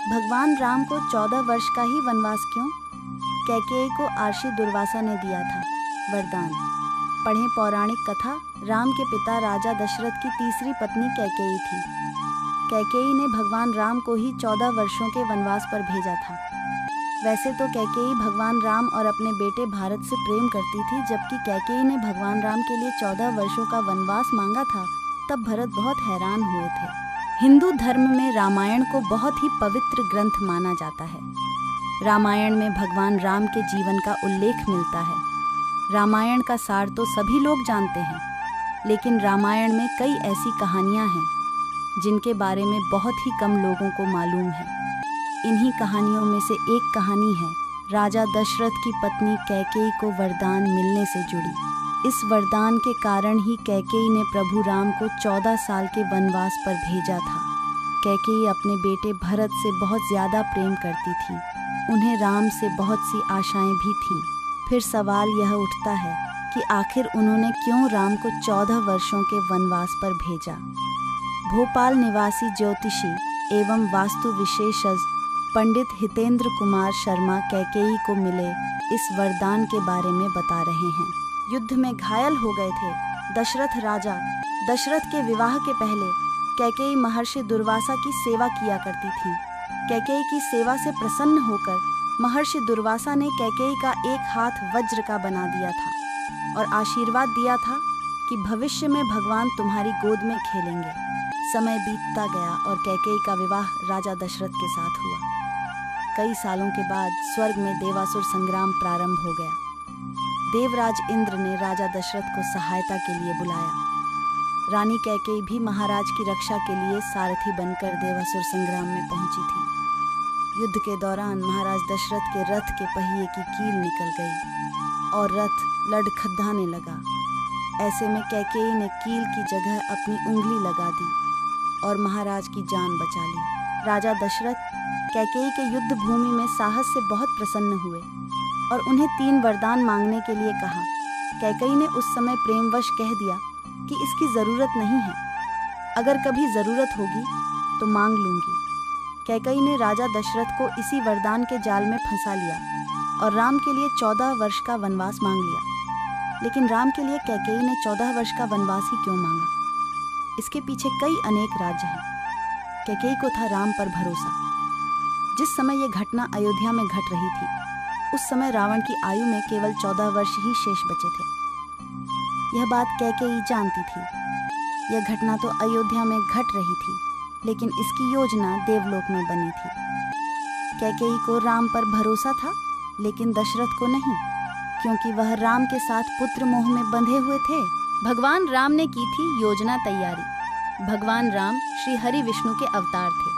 भगवान राम को 14 वर्ष का ही वनवास क्यों? कैकेयी को आर्षि दुर्वासा ने दिया था वरदान। पढ़ें पौराणिक कथा। राम के पिता राजा दशरथ की तीसरी पत्नी कैकेयी थी। कैकेयी ने भगवान राम को ही 14 वर्षों के वनवास पर भेजा था। वैसे तो कैकेयी भगवान राम और अपने बेटे भारत से प्रेम करती थी। जबकि कैकेयी ने भगवान राम के लिए 14 वर्षों का वनवास मांगा था, तब भरत बहुत हैरान हुए थे। हिंदू धर्म में रामायण को बहुत ही पवित्र ग्रंथ माना जाता है। रामायण में भगवान राम के जीवन का उल्लेख मिलता है। रामायण का सार तो सभी लोग जानते हैं, लेकिन रामायण में कई ऐसी कहानियां हैं जिनके बारे में बहुत ही कम लोगों को मालूम है। इन्हीं कहानियों में से एक कहानी है राजा दशरथ की पत्नी कैकेयी को वरदान मिलने से जुड़ी। इस वरदान के कारण ही कैकेयी ने प्रभु राम को 14 साल के वनवास पर भेजा था। कैकेयी अपने बेटे भरत से बहुत ज़्यादा प्रेम करती थी। उन्हें राम से बहुत सी आशाएं भी थीं। फिर सवाल यह उठता है कि आखिर उन्होंने क्यों राम को 14 वर्षों के वनवास पर भेजा। भोपाल निवासी ज्योतिषी एवं वास्तु विशेषज्ञ पंडित हितेंद्र कुमार शर्मा कैकेयी को मिले इस वरदान के बारे में बता रहे हैं। युद्ध में घायल हो गए थे दशरथ राजा। दशरथ के विवाह के पहले कैकेयी महर्षि दुर्वासा की सेवा किया करती थी। कैकेयी की सेवा से प्रसन्न होकर महर्षि दुर्वासा ने कैकेयी का एक हाथ वज्र का बना दिया था और आशीर्वाद दिया था कि भविष्य में भगवान तुम्हारी गोद में खेलेंगे। समय बीतता गया और कैकेयी का विवाह राजा दशरथ के साथ हुआ। कई सालों के बाद स्वर्ग में देवासुर संग्राम प्रारंभ हो गया। देवराज इंद्र ने राजा दशरथ को सहायता के लिए बुलाया। रानी कैकेयी भी महाराज की रक्षा के लिए सारथी बनकर देवासुर संग्राम में पहुंची थी। युद्ध के दौरान महाराज दशरथ के रथ के पहिए की कील निकल गई और रथ लड़खड़ाने लगा। ऐसे में कैकेयी ने कील की जगह अपनी उंगली लगा दी और महाराज की जान बचा ली। राजा दशरथ कैकेयी के युद्ध भूमि में साहस से बहुत प्रसन्न हुए और उन्हें 3 वरदान मांगने के लिए कहा। कैकेयी ने उस समय प्रेमवश कह दिया कि इसकी ज़रूरत नहीं है, अगर कभी ज़रूरत होगी तो मांग लूँगी। कैकेयी ने राजा दशरथ को इसी वरदान के जाल में फंसा लिया और राम के लिए 14 वर्ष का वनवास मांग लिया। लेकिन राम के लिए कैकेयी ने 14 वर्ष का वनवास ही क्यों मांगा? इसके पीछे कई अनेक राज्य हैं। कैकेयी को था राम पर भरोसा। जिस समय यह घटना अयोध्या में घट रही थी, उस समय रावण की आयु में केवल 14 वर्ष ही शेष बचे थे। यह बात कैकेयी जानती थी। यह घटना तो अयोध्या में घट रही थी, लेकिन इसकी योजना देवलोक में बनी थी। कैकेयी को राम पर भरोसा था, लेकिन दशरथ को नहीं, क्योंकि वह राम के साथ पुत्र मोह में बंधे हुए थे। भगवान राम ने की थी योजना तैयारी। भगवान राम श्री हरि विष्णु के अवतार थे।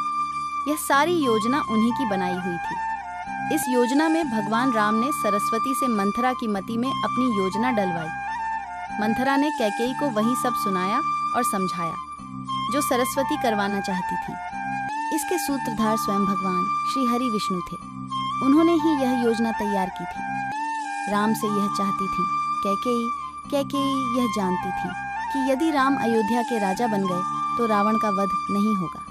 यह सारी योजना उन्हीं की बनाई हुई थी। इस योजना में भगवान राम ने सरस्वती से मंथरा की मति में अपनी योजना डलवाई। मंथरा ने कैकेयी को वही सब सुनाया और समझाया जो सरस्वती करवाना चाहती थी। इसके सूत्रधार स्वयं भगवान श्री हरि विष्णु थे। उन्होंने ही यह योजना तैयार की थी। राम से यह चाहती थी कैकेयी यह जानती थी कि यदि राम अयोध्या के राजा बन गए तो रावण का वध नहीं होगा।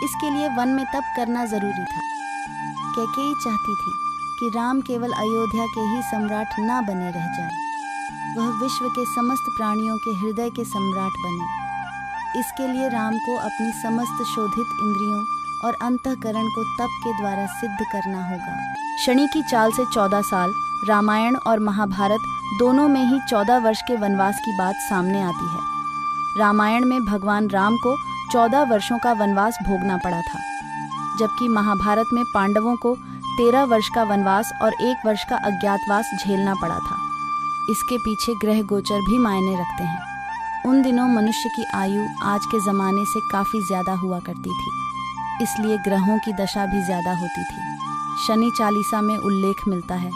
इसके लिए वन में तप करना जरूरी था। कैकेयी चाहती थी कि राम केवल अयोध्या के ही सम्राट ना बने रह जाए, वह विश्व के समस्त प्राणियों के हृदय के सम्राट बने। इसके लिए राम को अपनी समस्त शोधित इंद्रियों और अंतःकरण को तप के द्वारा सिद्ध करना होगा। शनि की चाल से 14 साल, रामायण और महाभारत दोनों में ही 14 वर्ष के वनवास की बात सामने आती है। रामायण में भगवान राम को 14 वर्षों का वनवास भोगना पड़ा था, जबकि महाभारत में पांडवों को 13 वर्ष का वनवास और 1 वर्ष का अज्ञातवास झेलना पड़ा था। इसके पीछे ग्रह गोचर भी मायने रखते हैं। उन दिनों मनुष्य की आयु आज के ज़माने से काफ़ी ज़्यादा हुआ करती थी, इसलिए ग्रहों की दशा भी ज़्यादा होती थी। शनि चालीसा में उल्लेख मिलता है,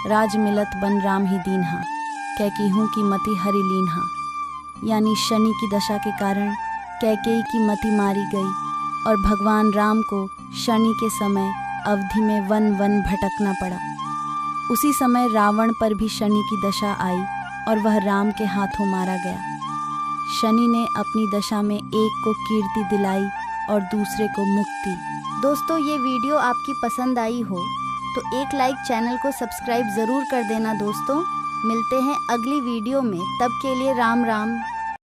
राज मिलत बन राम ही दीन्हा, कैकेयी की मति हरि लीन्हा। यानी शनि की दशा के कारण कैकेयी की मति मारी गई और भगवान राम को शनि के समय अवधि में वन वन भटकना पड़ा। उसी समय रावण पर भी शनि की दशा आई और वह राम के हाथों मारा गया। शनि ने अपनी दशा में एक को कीर्ति दिलाई और दूसरे को मुक्ति। दोस्तों ये वीडियो आपकी पसंद आई हो तो एक लाइक, चैनल को सब्सक्राइब ज़रूर कर देना दोस्तों। मिलते हैं अगली वीडियो में, तब के लिए राम राम।